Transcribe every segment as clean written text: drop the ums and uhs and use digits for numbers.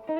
Hey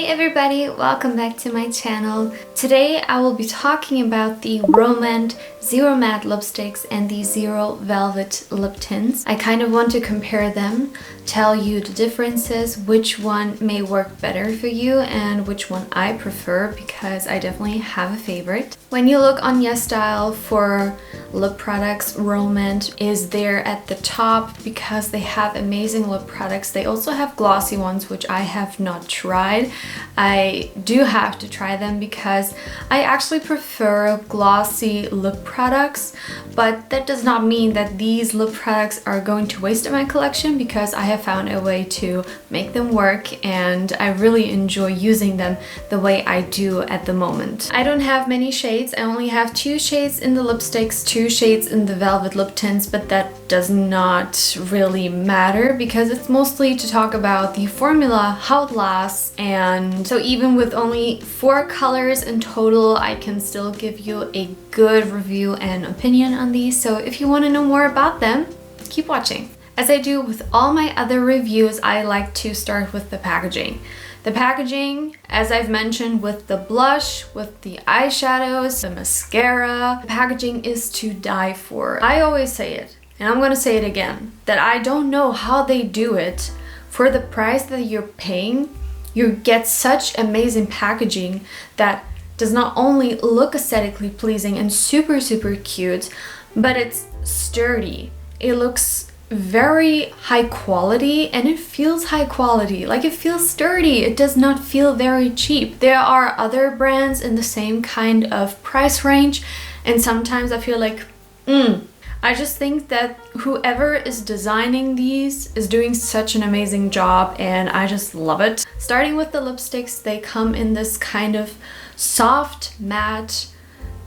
everybody, welcome back to my channel. Today I will be talking about the ROMAND Zero Matte Lipsticks and the Zero Velvet Lip Tints. I kind of want to compare them, tell you the differences, which one may work better for you and which one I prefer, because I definitely have a favorite. When you look on YesStyle for lip products, ROMAND is there at the top because they have amazing lip products. They also have glossy ones, which I have not tried. I do have to try them because I actually prefer glossy lip products, but that does not mean that these lip products are going to waste in my collection, because I have found a way to make them work and I really enjoy using them the way I do at the moment. I don't have many shades. I only have 2 shades in the lipsticks, 2 shades in the velvet lip tints, but that does not really matter because it's mostly to talk about the formula, how it lasts, and so even with only 4 colors in total, I can still give you a good review and opinion on these. So if you want to know more about them, keep watching. As I do with all my other reviews, I like to start with the packaging. The packaging, as I've mentioned with the blush, with the eyeshadows, the mascara, the packaging is to die for. I always say it, and I'm gonna say it again, that I don't know how they do it. For the price that you're paying, you get such amazing packaging that does not only look aesthetically pleasing and super cute, but it's sturdy. It looks very high quality and it feels high quality, like it feels sturdy. It does not feel very cheap. There are other brands in the same kind of price range, and sometimes I feel like I just think that whoever is designing these is doing such an amazing job and I just love it. Starting with the lipsticks, they come in this kind of soft matte,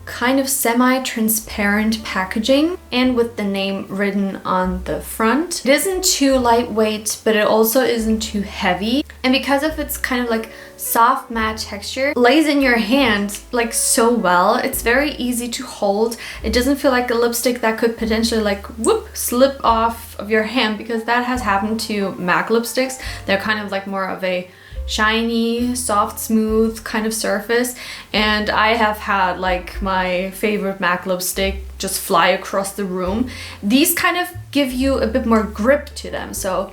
kind of semi-transparent packaging and with the name written on the front. It isn't too lightweight, but it also isn't too heavy. And because of its kind of like soft matte texture, it lays in your hand like so well. It's very easy to hold. It doesn't feel like a lipstick that could potentially like whoop, slip off of your hand, because that has happened to MAC lipsticks. They're kind of like more of a shiny, soft, smooth kind of surface, and I have had like my favorite MAC lipstick just fly across the room. These kind of give you a bit more grip to them, so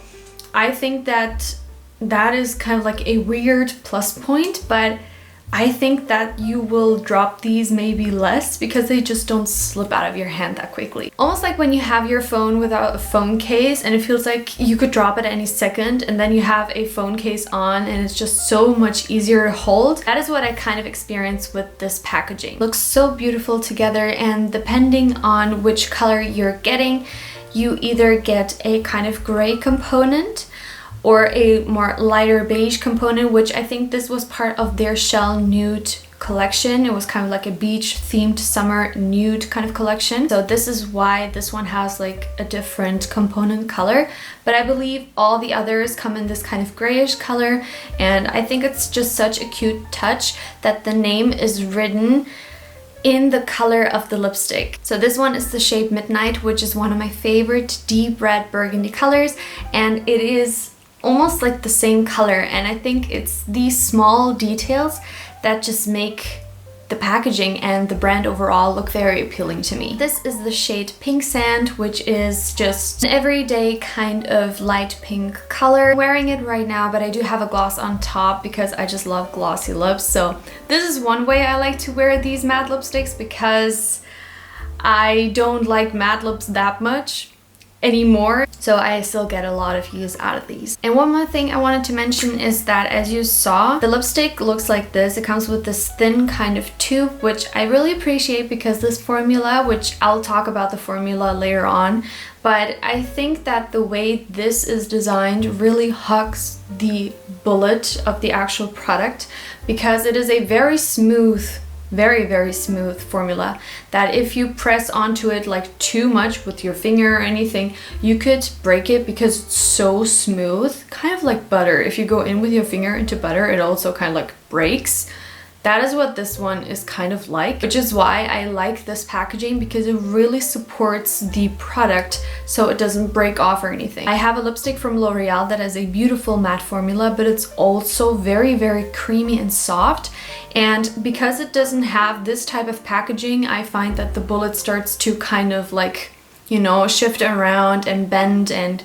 I think that that is kind of like a weird plus point, but I think that you will drop these maybe less because they just don't slip out of your hand that quickly. Almost like when you have your phone without a phone case and it feels like you could drop it any second, and then you have a phone case on and it's just so much easier to hold. That is what I kind of experienced with this packaging. It looks so beautiful together, and depending on which color you're getting, you either get a kind of gray component or a more lighter beige component, which I think this was part of their Shell Nude collection. It was kind of like a beach themed summer nude kind of collection. So this is why this one has like a different component color. But I believe all the others come in this kind of grayish color. And I think it's just such a cute touch that the name is written in the color of the lipstick. So this one is the shade Midnight, which is one of my favorite deep red burgundy colors. And it is almost like the same color, and I think it's these small details that just make the packaging and the brand overall look very appealing to me. This is the shade Pink Sand, which is just an everyday kind of light pink color. I'm wearing it right now, but I do have a gloss on top because I just love glossy lips. So this is one way I like to wear these matte lipsticks, because I don't like matte lips that much anymore, so I still get a lot of use out of these. And one more thing I wanted to mention is that, as you saw, the lipstick looks like this. It comes with this thin kind of tube, which I really appreciate, because this formula, which I'll talk about the formula later on, but I think that the way this is designed really hugs the bullet of the actual product, because it is a very smooth very smooth formula that if you press onto it like too much with your finger or anything, you could break it because it's so smooth, kind of like butter. If you go in with your finger into butter, it also kind of like breaks. That is what this one is kind of like, which is why I like this packaging, because it really supports the product so it doesn't break off or anything. I have a lipstick from L'Oreal that has a beautiful matte formula, but it's also very creamy and soft. And because it doesn't have this type of packaging, I find that the bullet starts to kind of like, you know, shift around and bend and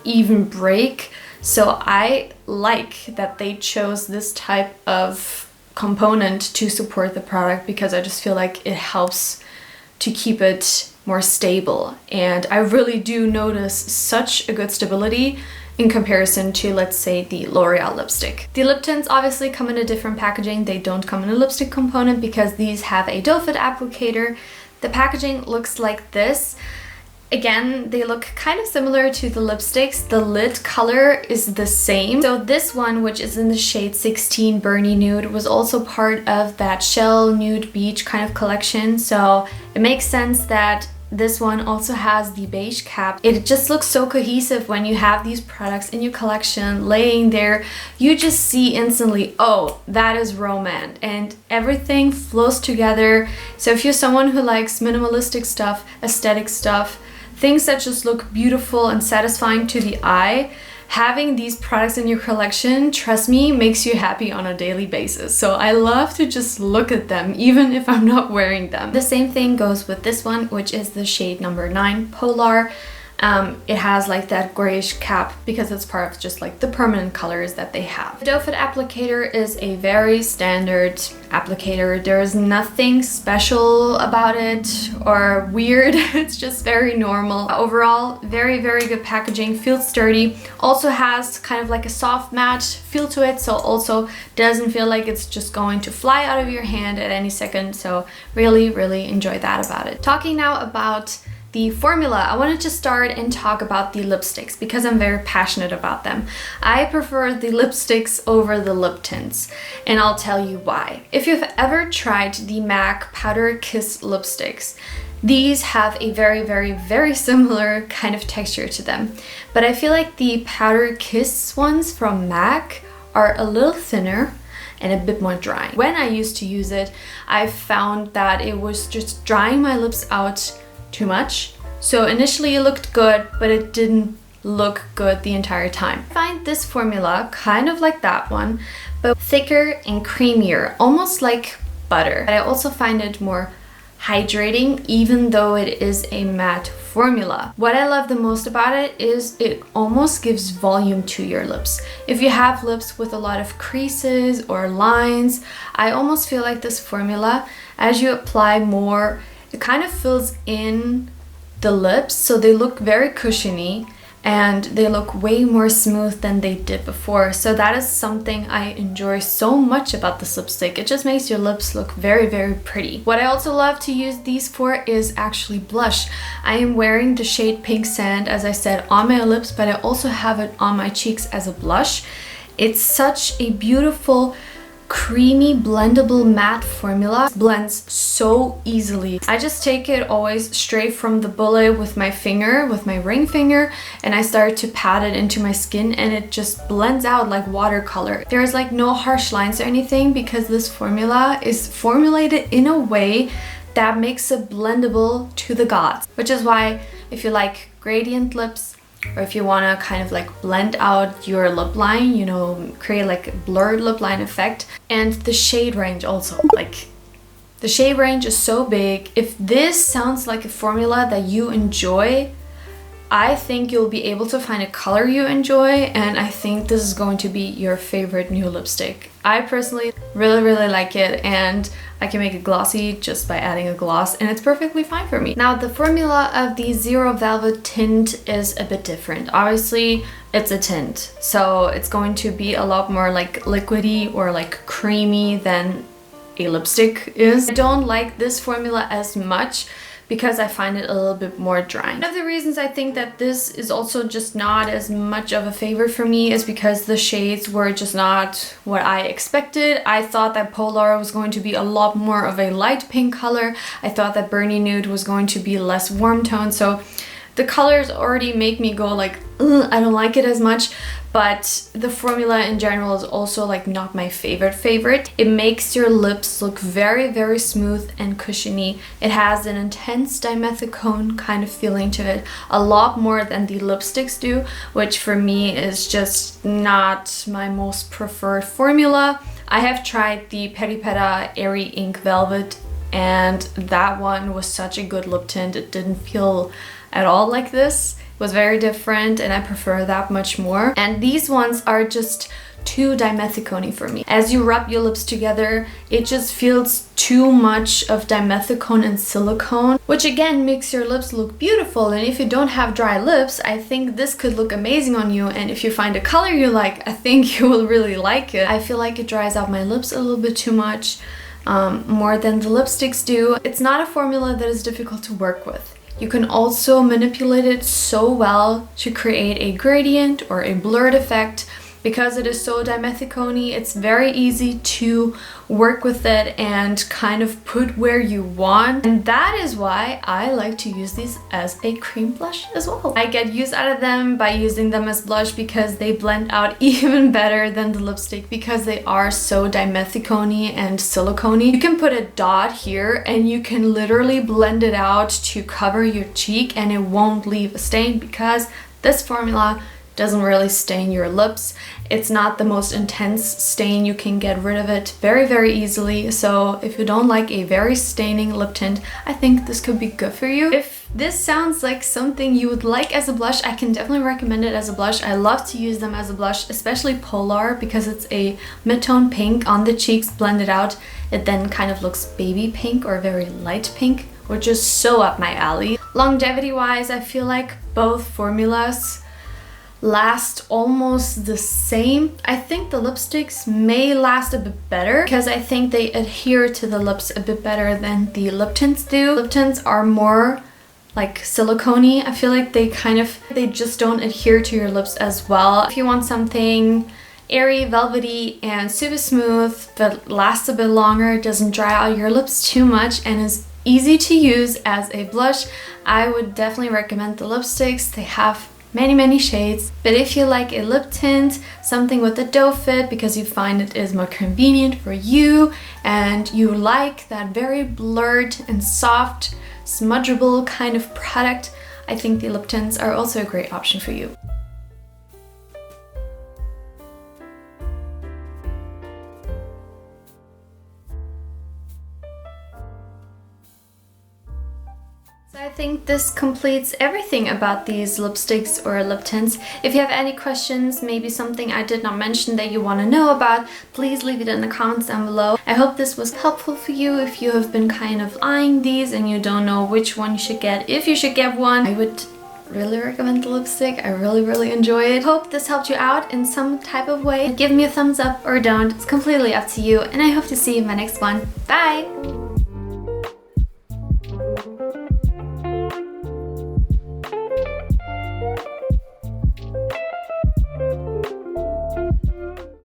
even break. So I like that they chose this type of component to support the product, because I just feel like it helps to keep it more stable. And I really do notice such a good stability in comparison to, let's say, the L'Oreal lipstick. The lip tints obviously come in a different packaging. They don't come in a lipstick component because these have a doe foot applicator. The packaging looks like this. Again, they look kind of similar to the lipsticks. The lid color is the same. So this one, which is in the shade 16 Burny Nude, was also part of that Shell Nude Beach kind of collection. So it makes sense that this one also has the beige cap. It just looks so cohesive when you have these products in your collection laying there. You just see instantly, oh, that is ROMAND, and everything flows together. So if you're someone who likes minimalistic stuff, aesthetic stuff, things that just look beautiful and satisfying to the eye, having these products in your collection, trust me, makes you happy on a daily basis. So I love to just look at them even if I'm not wearing them. The same thing goes with this one, which is the shade number 9 Polar. It has like that grayish cap because it's part of just like the permanent colors that they have. The doe foot applicator is a very standard applicator. There is nothing special about it or weird. It's just very normal. Overall, very good packaging, feels sturdy. Also has kind of like a soft matte feel to it, so also doesn't feel like it's just going to fly out of your hand at any second. So really enjoy that about it. Talking now about the formula, I wanted to start and talk about the lipsticks because I'm very passionate about them. I prefer the lipsticks over the lip tints, and I'll tell you why. If you've ever tried the MAC Powder Kiss lipsticks, these have a very similar kind of texture to them. But I feel like the Powder Kiss ones from MAC are a little thinner and a bit more dry. When I used to use it, I found that it was just drying my lips out too much. So initially it looked good, but it didn't look good the entire time. I find this formula kind of like that one, but thicker and creamier, almost like butter. But I also find it more hydrating, even though it is a matte formula. What I love the most about it is it almost gives volume to your lips. If you have lips with a lot of creases or lines, I almost feel like this formula, as you apply more, it kind of fills in the lips, so they look very cushiony and they look way more smooth than they did before. So that is something I enjoy so much about this lipstick. It just makes your lips look very pretty. What I also love to use these for is actually blush. I am wearing the shade Pink Sand, as I said, on my lips, but I also have it on my cheeks as a blush. It's such a beautiful, creamy, blendable matte formula. It blends so easily. I just take it always straight from the bullet with my finger, with my ring finger, and I start to pat it into my skin, and it just blends out like watercolor. There's like no harsh lines or anything because this formula is formulated in a way that makes it blendable to the gods, which is why if you like gradient lips, or if you want to kind of like blend out your lip line, you know, create like a blurred lip line effect. And the shade range also, like the shade range is so big. If this sounds like a formula that you enjoy, I think you'll be able to find a color you enjoy, and I think this is going to be your favorite new lipstick. I personally really like it, and I can make it glossy just by adding a gloss, and it's perfectly fine for me. Now, the formula of the Zero Velvet Tint is a bit different. Obviously, it's a tint, so it's going to be a lot more like liquidy or like creamy than a lipstick is. I don't like this formula as much because I find it a little bit more drying. One of the reasons I think that this is also just not as much of a favorite for me is because the shades were just not what I expected. I thought that Polar was going to be a lot more of a light pink color. I thought that Burny Nude was going to be less warm tone. So the colors already make me go like, I don't like it as much. But the formula in general is also like not my favorite. It makes your lips look very, very smooth and cushiony. It has an intense dimethicone kind of feeling to it, a lot more than the lipsticks do, which for me is just not my most preferred formula. I have tried the Peri Pera Airy Ink Velvet, and that one was such a good lip tint. It didn't feel at all like this. Was very different, and I prefer that much more. And these ones are just too dimethicone for me. As you rub your lips together, it just feels too much of dimethicone and silicone, which again makes your lips look beautiful. And if you don't have dry lips, I think this could look amazing on you. And if you find a color you like, I think you will really like it. I feel like it dries out my lips a little bit too much, more than the lipsticks do. It's not a formula that is difficult to work with. You can also manipulate it so well to create a gradient or a blurred effect. Because it is so dimethicone, it's very easy to work with it and kind of put where you want. And that is why I like to use these as a cream blush as well. I get use out of them by using them as blush because they blend out even better than the lipstick because they are so dimethicone and silicone. You can put a dot here and you can literally blend it out to cover your cheek and it won't leave a stain because this formula doesn't really stain your lips. It's not the most intense stain. You can get rid of it very, very easily. So if you don't like a very staining lip tint, I think this could be good for you. If this sounds like something you would like as a blush, I can definitely recommend it as a blush. I love to use them as a blush, especially Polar, because it's a mid-tone pink on the cheeks blended out. It then kind of looks baby pink or very light pink, which is so up my alley. Longevity wise, I feel like both formulas last almost the same. I think the lipsticks may last a bit better because I think they adhere to the lips a bit better than the lip tints do. Lip tints are more like silicone-y. I feel like they just don't adhere to your lips as well. If you want something airy, velvety, and super smooth that lasts a bit longer, doesn't dry out your lips too much, and is easy to use as a blush, I would definitely recommend the lipsticks. They have many shades. But if you like a lip tint, something with a doe fit because you find it is more convenient for you and you like that very blurred and soft smudgeable kind of product, I think the lip tints are also a great option for you. So I think this completes everything about these lipsticks or lip tints. If you have any questions, maybe something I did not mention that you want to know about, please leave it in the comments down below. I hope this was helpful for you if you have been kind of eyeing these and you don't know which one you should get. If you should get one, I would really recommend the lipstick. I really enjoy it. Hope this helped you out in some type of way. Give me a thumbs up or don't. It's completely up to you, and I hope to see you in my next one. Bye!